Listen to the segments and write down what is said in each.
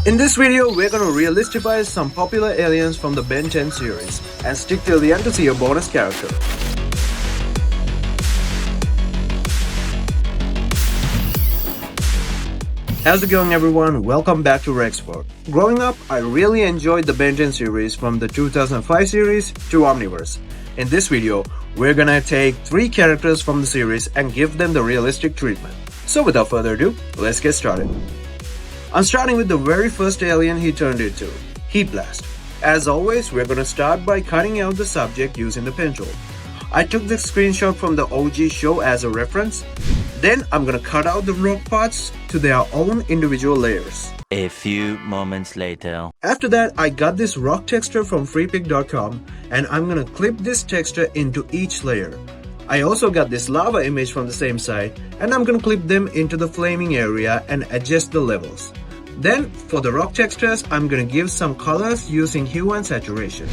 In this video, we're gonna realistify some popular aliens from the Ben 10 series and stick till the end to see a bonus character. How's it going, everyone? Welcome back to Rexport. Growing up, I really enjoyed the Ben 10 series from the 2005 series to Omniverse. In this video, we're gonna take 3 characters from the series and give them the realistic treatment. So without further ado, let's get started. I'm starting with the very first alien he turned into, Heat Blast. As always, we're gonna start by cutting out the subject using the pen tool. I took this screenshot from the OG show as a reference. Then I'm gonna cut out the rock parts to their own individual layers. A few moments later. After that, I got this rock texture from freepik.com and I'm gonna clip this texture into each layer. I also got this lava image from the same site and I'm gonna clip them into the flaming area and adjust the levels. Then for the rock textures, I'm gonna give some colors using hue and saturation.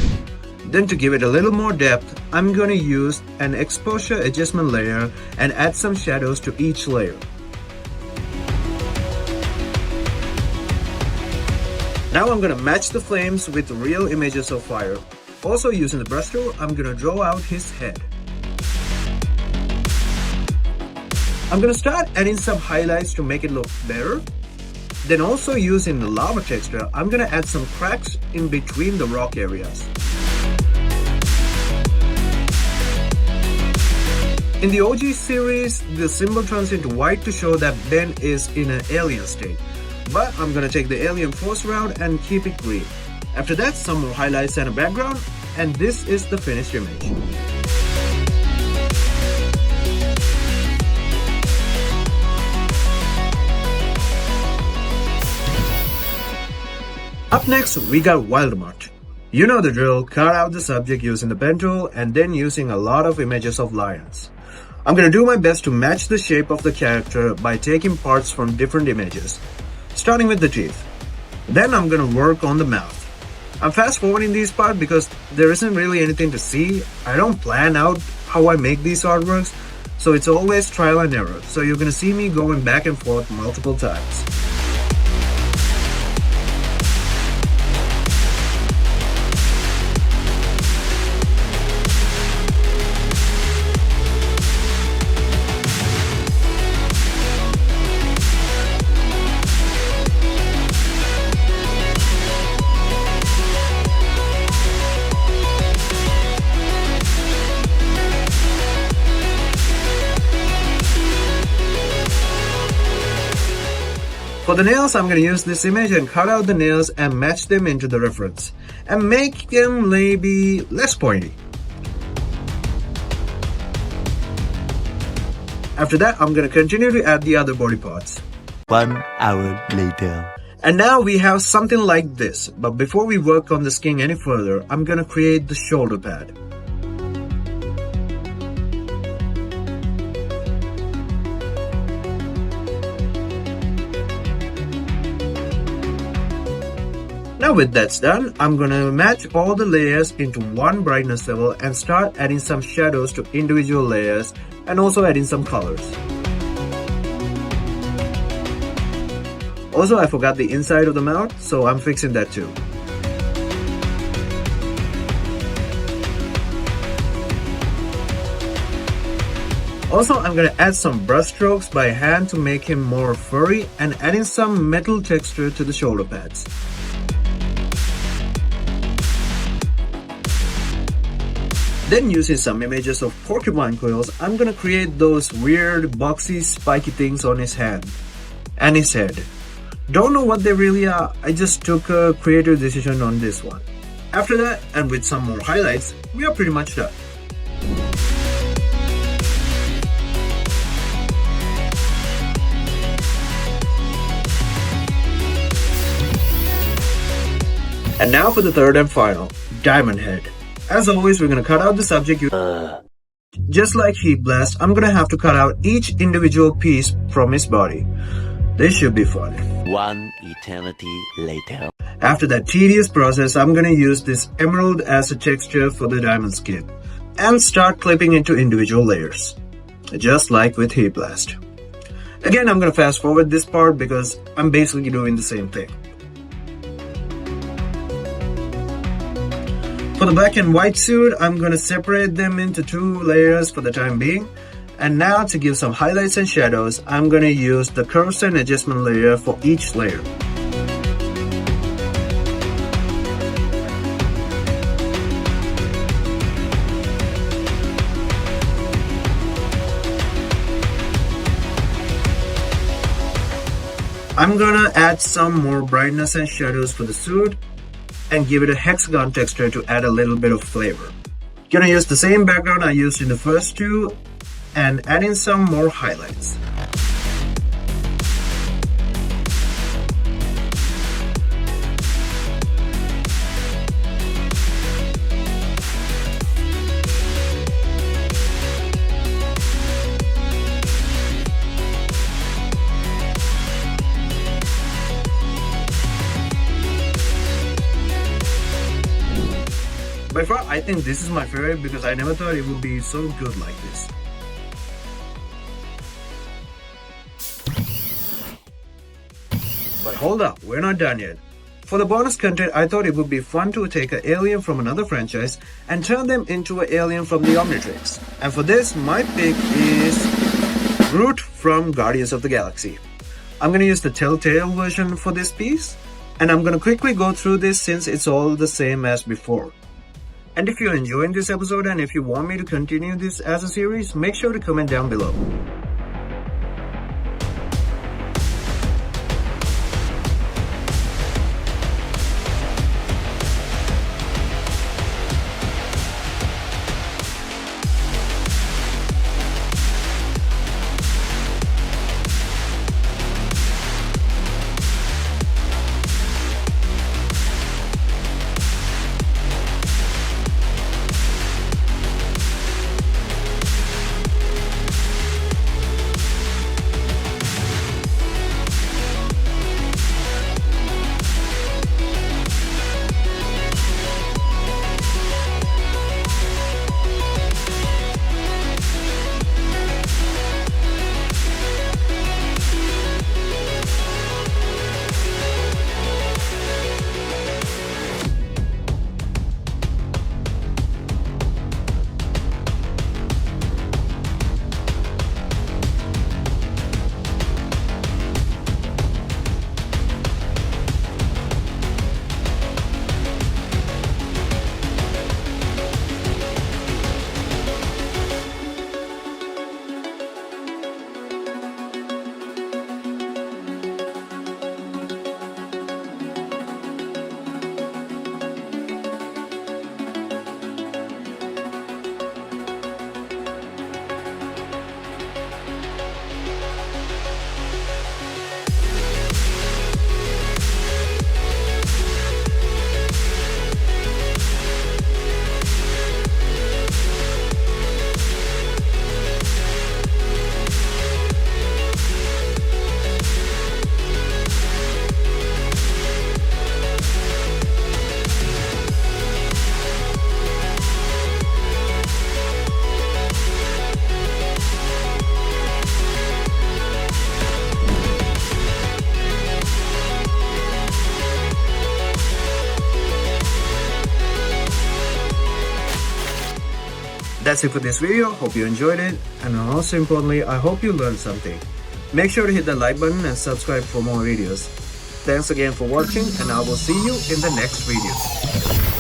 Then to give it a little more depth, I'm gonna use an exposure adjustment layer and add some shadows to each layer. Now I'm gonna match the flames with real images of fire. Also using the brush tool, I'm gonna draw out his head. I'm gonna start adding some highlights to make it look better. Then also using the lava texture, I'm gonna add some cracks in between the rock areas. In the OG series, the symbol turns into white to show that Ben is in an alien state. But I'm gonna take the alien force route and keep it green. After that, some more highlights and a background, and this is the finished image. Up next, we got Wildemort. You know the drill, cut out the subject using the pen tool and then using a lot of images of lions. I'm gonna do my best to match the shape of the character by taking parts from different images, starting with the teeth. Then I'm gonna work on the mouth. I'm fast forwarding these parts because there isn't really anything to see. I don't plan out how I make these artworks, so it's always trial and error. So you're gonna see me going back and forth multiple times. For the nails, I'm going to use this image and cut out the nails and match them into the reference and make them maybe less pointy. After that, I'm going to continue to add the other body parts. 1 hour later. And now we have something like this, but before we work on the skin any further, I'm going to create the shoulder pad. Now with that's done, I'm gonna match all the layers into one brightness level and start adding some shadows to individual layers and also adding some colors. Also, I forgot the inside of the mouth, so I'm fixing that too. Also, I'm gonna add some brush strokes by hand to make him more furry and adding some metal texture to the shoulder pads. Then using some images of porcupine quills, I'm gonna create those weird boxy spiky things on his hand and his head. Don't know what they really are, I just took a creative decision on this one. After that, and with some more highlights, we are pretty much done. And now for the third and final, Diamond Head. As always, we're gonna cut out the subject. Just like Heat Blast, I'm gonna have to cut out each individual piece from his body. This should be fun. 1 eternity later. After that tedious process, I'm gonna use this emerald as a texture for the diamond skin and start clipping into individual layers, just like with Heat Blast. Again, I'm gonna fast forward this part because I'm basically doing the same thing. For the black and white suit, I'm going to separate them into 2 layers for the time being. And now to give some highlights and shadows, I'm going to use the curves and adjustment layer for each layer. I'm gonna add some more brightness and shadows for the suit and give it a hexagon texture to add a little bit of flavor. Gonna use the same background I used in the first 2 and add in some more highlights. By far, I think this is my favorite because I never thought it would be so good like this. But hold up, we're not done yet. For the bonus content, I thought it would be fun to take an alien from another franchise and turn them into an alien from the Omnitrix. And for this, my pick is Groot from Guardians of the Galaxy. I'm gonna use the Telltale version for this piece, and I'm gonna quickly go through this since it's all the same as before. And if you're enjoying this episode and if you want me to continue this as a series, make sure to comment down below. That's it for this video. Hope you enjoyed it, and most importantly, I hope you learned something. Make sure to hit the like button and subscribe for more videos. Thanks again for watching, and I will see you in the next video.